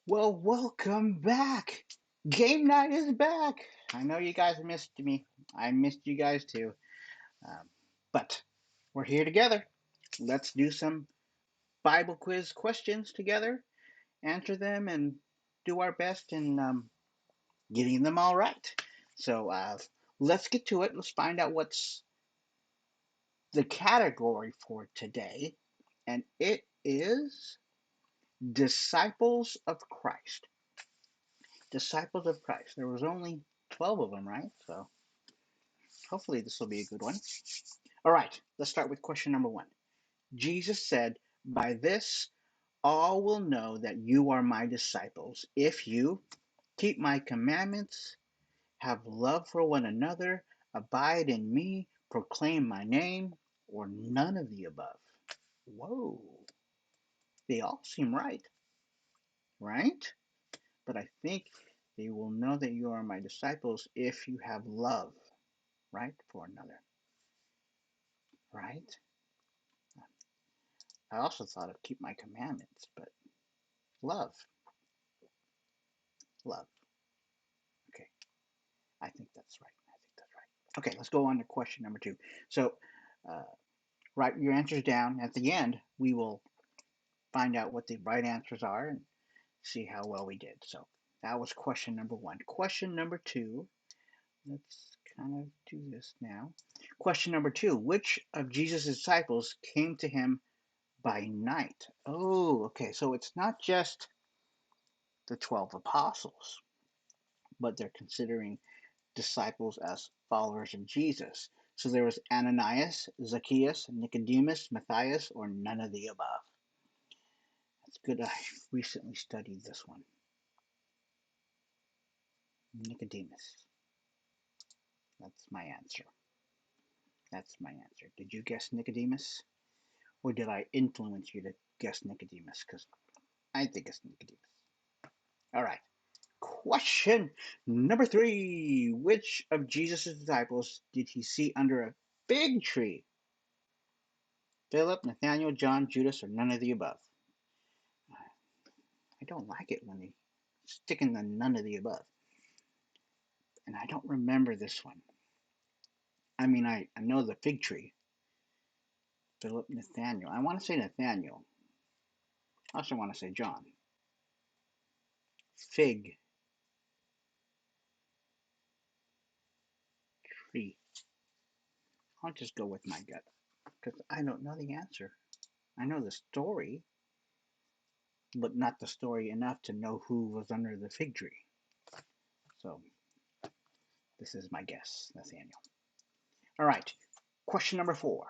Well, welcome back. Game night is back. I know you guys missed me. I missed you guys too. But we're here together. Let's do some Bible quiz questions together, answer them, and do our best in getting them all right. So let's get to it. Let's find out what's the category for today. And it is Disciples of Christ. Disciples of Christ. There was only 12 of them, right? So hopefully this will be a good one. All right, let's start with question number one. Jesus said, "By this all will know that you are my disciples if you keep my commandments, have love for one another, abide in me, proclaim my name, or none of the above." Whoa, they all seem right, right? But I think they will know that you are my disciples if you have love, right, for another, right? I also thought of keep my commandments, but love, love. Okay, I think that's right. I think that's right. Okay, let's go on to question number two. So, uh, write your answers down. At the end, we will find out what the right answers are and see how well we did. So, that was question number one. Question number two, let's kind of do this now. Question number two, which of Jesus' disciples came to him by night? Oh, okay, so it's not just the 12 apostles, but they're considering disciples as followers of Jesus. So there was Ananias, Zacchaeus, Nicodemus, Matthias, or none of the above. That's good. I recently studied this one. Nicodemus. That's my answer. That's my answer. Did you guess Nicodemus? Or did I influence you to guess Nicodemus? Because I think it's Nicodemus. All right. Question number three. Which of Jesus' disciples did he see under a fig tree? Philip, Nathaniel, John, Judas, or none of the above? I don't like it when they stick in the none of the above. And I don't remember this one. I mean, I know the fig tree. Philip, Nathaniel. I want to say Nathaniel. I also want to say John. Fig tree. I'll just go with my gut because I don't know the answer. I know the story, but not the story enough to know who was under the fig tree. So this is my guess, Nathaniel. All right. Question number four.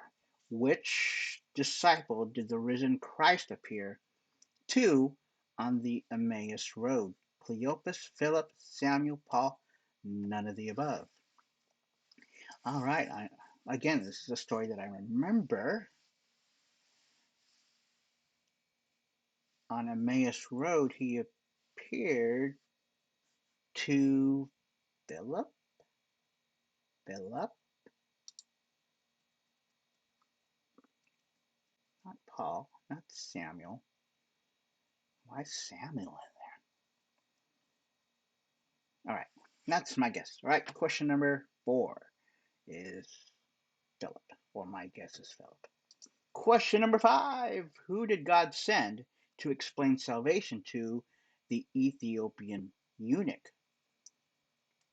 Which disciple did the risen Christ appear to on the Emmaus Road? Cleopas, Philip, Samuel, Paul, none of the above. All right. Again, this is a story that I remember. On Emmaus Road, he appeared to Philip, Philip, not Paul, not Samuel. Why is Samuel in there? All right. That's my guess. All right. Question number four is Philip, or my guess is Philip. Question number five. Who did God send to explain salvation to the Ethiopian eunuch?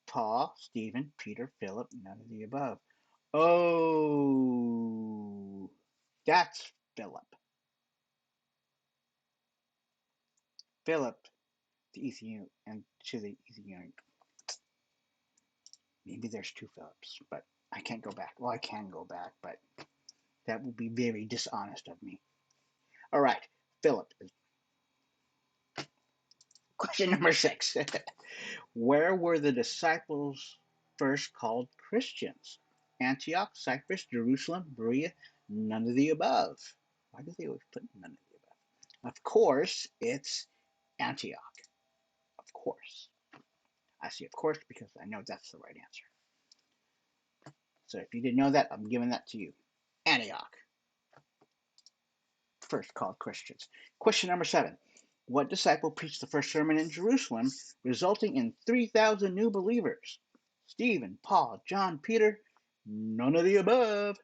Paul, Stephen, Peter, Philip, none of the above. Oh, that's Philip. Philip, the Ethiopian, and to the Ethiopian. Maybe there's two Philips, but I can't go back. Well, I can go back, but that would be very dishonest of me. All right, Philip. Question number six. Where were the disciples first called Christians? Antioch, Cyprus, Jerusalem, Berea, none of the above. Why do they always put none of the above? Of course, it's Antioch. Of course. I say of course because I know that's the right answer. So if you didn't know that, I'm giving that to you. Antioch, first called Christians. Question number seven. What disciple preached the first sermon in Jerusalem, resulting in 3,000 new believers? Stephen, Paul, John, Peter? None of the above.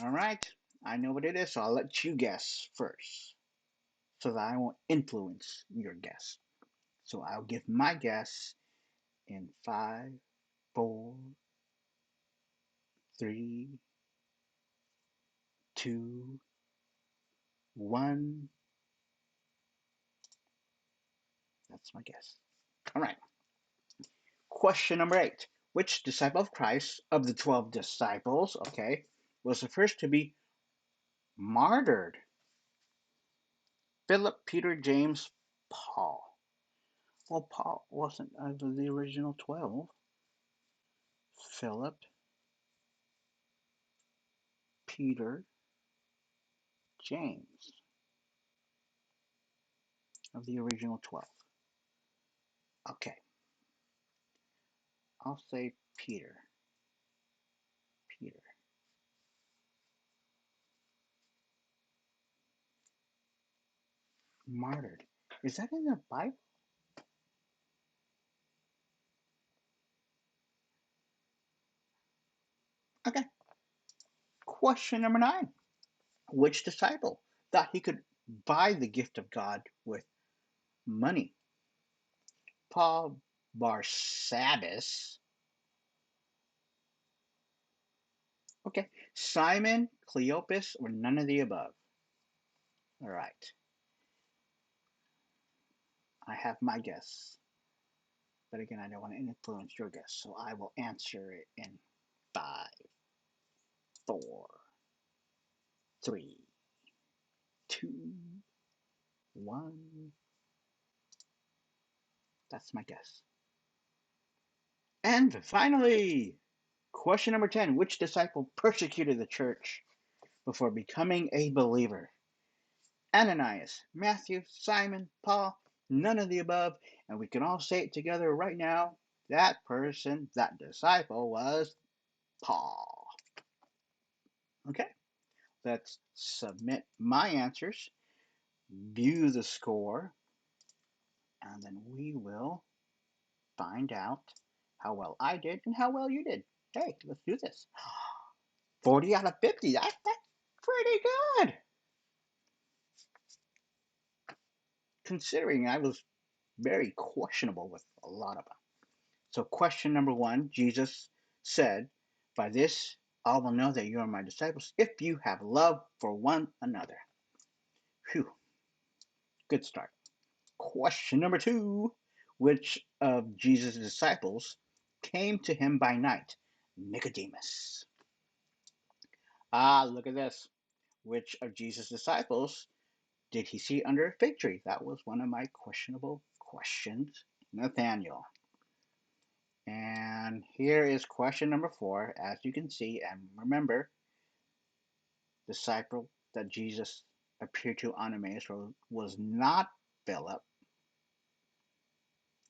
All right, I know what it is, so I'll let you guess first so that I won't influence your guess. So I'll give my guess in 5, 4, 3, 2, 1. That's my guess. All right. Question number 8. Which disciple of Christ, of the 12 disciples, okay, was the first to be martyred? Philip, Peter, James, Paul. Well, Paul wasn't of the original 12. Philip, Peter, James of the original 12. Okay, I'll say Peter. Peter. Martyred. Is that in the Bible? Okay. Question number 9. Which disciple thought he could buy the gift of God with money? Paul, Barsabbas. Okay. Simon, Cleopas, or none of the above? All right. I have my guess. But again, I don't want to influence your guess, so I will answer it in 5, 4, 3, 2, 1. That's my guess. And finally, question number 10. Which disciple persecuted the church before becoming a believer? Ananias, Matthew, Simon, Paul, none of the above. And we can all say it together right now. That person, that disciple was Paul. Okay, let's submit my answers, view the score, and then we will find out how well I did and how well you did. Hey, let's do this. 40 out of 50. That's pretty good. Considering I was very questionable with a lot of them. So, question number 1, Jesus said, "By this all will know that you are my disciples if you have love for one another." Phew, good start. Question number 2, which of Jesus' disciples came to him by night? Nicodemus. Ah, look at this. Which of Jesus' disciples did he see under a fig tree? That was one of my questionable questions. Nathaniel. And here is question number 4. As you can see, and remember, disciple that Jesus appeared to on Emmaus Road was not Philip.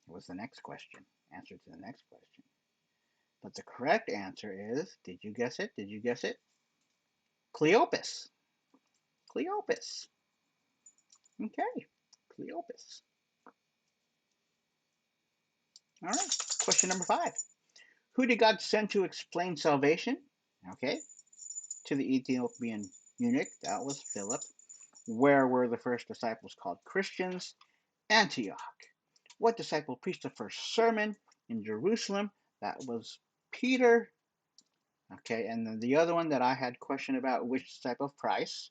It was the next question. Answer to the next question. But the correct answer is, did you guess it? Did you guess it? Cleopas. Cleopas. Okay, Cleopas. All right, question number 5. Who did God send to explain salvation? Okay, to the Ethiopian eunuch, that was Philip. Where were the first disciples called Christians? Antioch. What disciple preached the first sermon in Jerusalem? That was Peter. Okay, and then the other one that I had question about, which disciple of Christ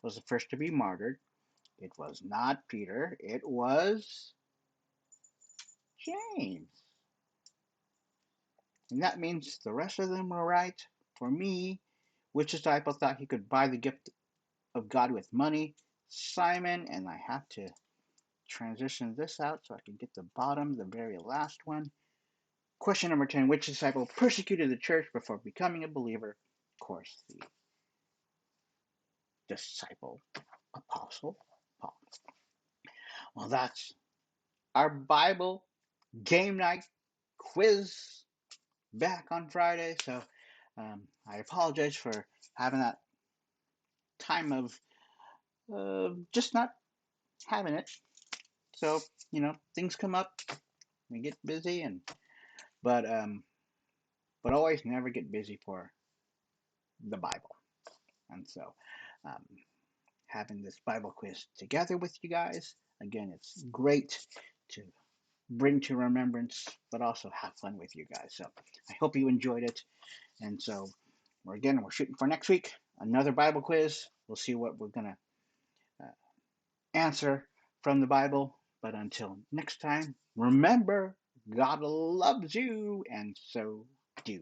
was the first to be martyred? It was not Peter, it was James. And that means the rest of them were right. For me, which disciple thought he could buy the gift of God with money? Simon, and I have to transition this out so I can get the bottom, the very last one. Question number 10, which disciple persecuted the church before becoming a believer? Of course, the disciple, apostle, Paul. Well, that's our Bible game night quiz back on Friday. So I apologize for having that time of just not having it. So, things come up, we get busy, but um, but always never get busy for the Bible. And so, um, having this Bible quiz together with you guys, again, it's great to bring to remembrance, but also have fun with you guys. So I hope you enjoyed it. And so, we're shooting for next week, another Bible quiz. We'll see what we're gonna uh, answer from the Bible. But until next time, remember, God loves you, and so do